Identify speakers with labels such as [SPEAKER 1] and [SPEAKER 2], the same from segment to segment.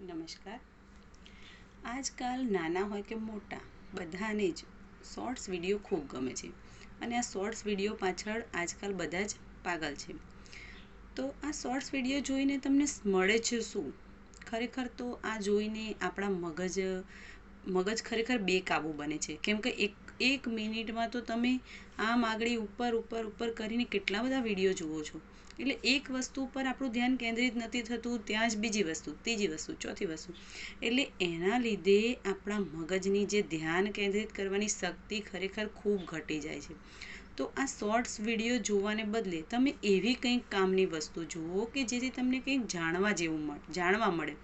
[SPEAKER 1] નમસ્કાર. આજકાલ નાના હોય કે મોટા બધાને જ શોર્ટ્સ વિડીયો ખૂબ ગમે છે અને આ શોર્ટ્સ વિડીયો પાછળ આજકાલ બધા જ પાગલ છે. તો આ શોર્ટ્સ વિડીયો જોઈને તમને મળે છે શું? ખરેખર તો આ જોઈને આપણા મગજ ખરેખર બેકાબૂ બને છે, કેમ કે એક મિનિટમાં તો તમે આમ આગળ ઉપર કરીને કેટલા બધા વિડીયો જુઓ છો. એટલે એક વસ્તુ પર આપણું ધ્યાન કેન્દ્રિત નથી થતું, ત્યાં જ બીજી વસ્તુ, ત્રીજી વસ્તુ, ચોથી વસ્તુ. એટલે એના લીધે આપણા મગજની જે ધ્યાન કેન્દ્રિત કરવાની શક્તિ ખરેખર ખૂબ ઘટી જાય છે. તો આ શોર્ટ્સ વિડીયો જોવાને બદલે તમે એવી કંઈક કામની વસ્તુ જુઓ કે જેથી તમને કંઈક જાણવા મળે.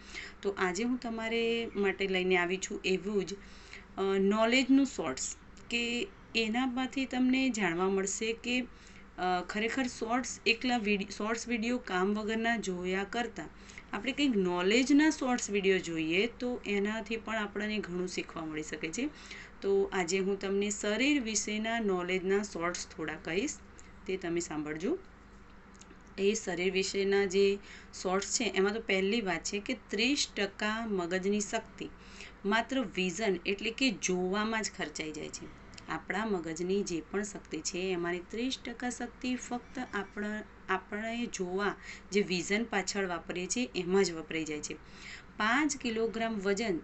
[SPEAKER 1] તો આજે હું તમારે માટે લઈને આવી છું એવું જ નોલેજનું શોર્ટ્સ, કે એનામાંથી તમને જાણવા મળશે કે ખરેખર શોર્ટ્સ વિડીયો કામ વગરના જોયા કરતાં આપણે કંઈક નોલેજના શોર્ટ્સ વિડીયો જોઈએ તો એનાથી પણ આપણને ઘણું શીખવા મળી શકે છે. તો આજે હું તમને શરીર વિશેના નોલેજના શોર્ટ્સ થોડા કહીશ, તે તમે સાંભળજો. એ શરીર વિશેના જે શોર્ટ્સ છે એમાં તો પહેલી વાત છે કે 30% મગજની શક્તિ માત્ર વિઝન એટલે કે જોવામાં જ ખર્ચાઈ જાય છે. આપણા મગજની જે પણ શક્તિ છે એમાંની 30% શક્તિ ફક્ત આપણે જોવા જે વિઝન પાછળ વાપરીએ છીએ એમાં જ વપરાઈ જાય છે. 5 કિલોગ્રામ વજન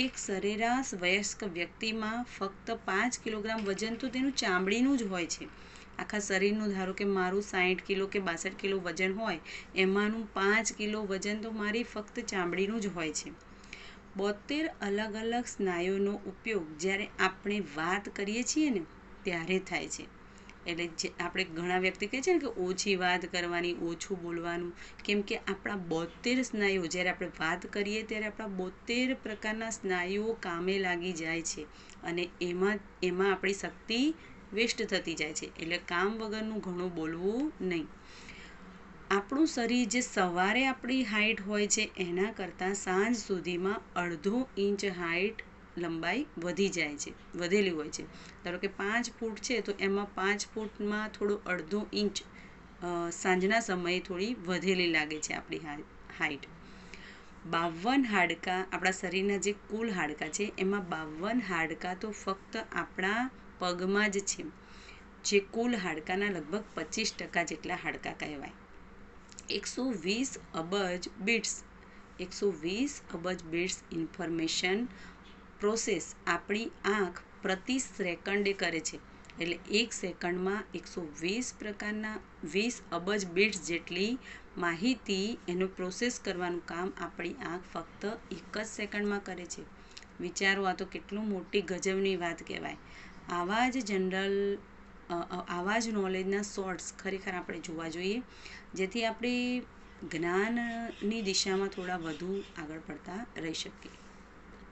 [SPEAKER 1] એક સરેરાશ વયસ્ક વ્યક્તિમાં ફક્ત 5 કિલોગ્રામ વજન તો તેનું ચામડીનું જ હોય છે. આખા શરીરનું ધારો કે મારું 60 કિલો કે 62 કિલો વજન હોય, એમાંનું 5 કિલો વજન તો મારી ફક્ત ચામડીનું જ હોય છે. 72 અલગ અલગ સ્નાયુનો ઉપયોગ જ્યારે આપણે વાત કરીએ છીએ ને ત્યારે થાય છે. એટલે જે આપણે ઘણા વ્યક્તિ કહે છે ને કે ઓછી વાત કરવાની, ઓછું બોલવાનું, કેમ કે આપણા 72 સ્નાયુઓ જ્યારે આપણે વાત કરીએ ત્યારે આપણા 72 પ્રકારના સ્નાયુઓ કામે લાગી જાય છે અને એમાં આપણી શક્તિ વેસ્ટ થતી જાય છે. એટલે કામ વગરનું ઘણું બોલવું નહીં. આપણું શરીર જે સવારે આપણી હાઈટ હોય છે એના કરતાં સાંજ સુધીમાં અડધો ઇંચ હાઈટ લંબાઈ વધેલી હોય છે. ધારો કે 5 ફૂટ છે તો એમાં 5 ફૂટમાં થોડું અડધો ઇંચ સાંજના સમયે થોડી વધેલી લાગે છે આપણી હાઈટ. 52 હાડકાં, આપણા શરીરના જે કુલ હાડકાં છે એમાં 52 હાડકાં તો ફક્ત આપણા પગમાં જ છે, જે કુલ હાડકાના લગભગ 25% જેટલા હાડકાં કહેવાય. 120 અબજ બિટ્સ ઇન્ફોર્મેશન પ્રોસેસ આપણી આંખ પ્રતિ સેકન્ડે કરે છે. એટલે એક સેકન્ડમાં 20 અબજ બિટ્સ જેટલી માહિતી એનું પ્રોસેસ કરવાનું કામ આપણી આંખ ફક્ત એક જ સેકન્ડમાં કરે છે. વિચારો, આ તો કેટલું મોટી ગજબની વાત કહેવાય. આવા જ નોલેજના શોર્ટ્સ ખરેખર આપણે જોવા જોઈએ, જેથી આપણે જ્ઞાનની દિશામાં થોડા વધુ આગળ પડતા રહી શકીએ.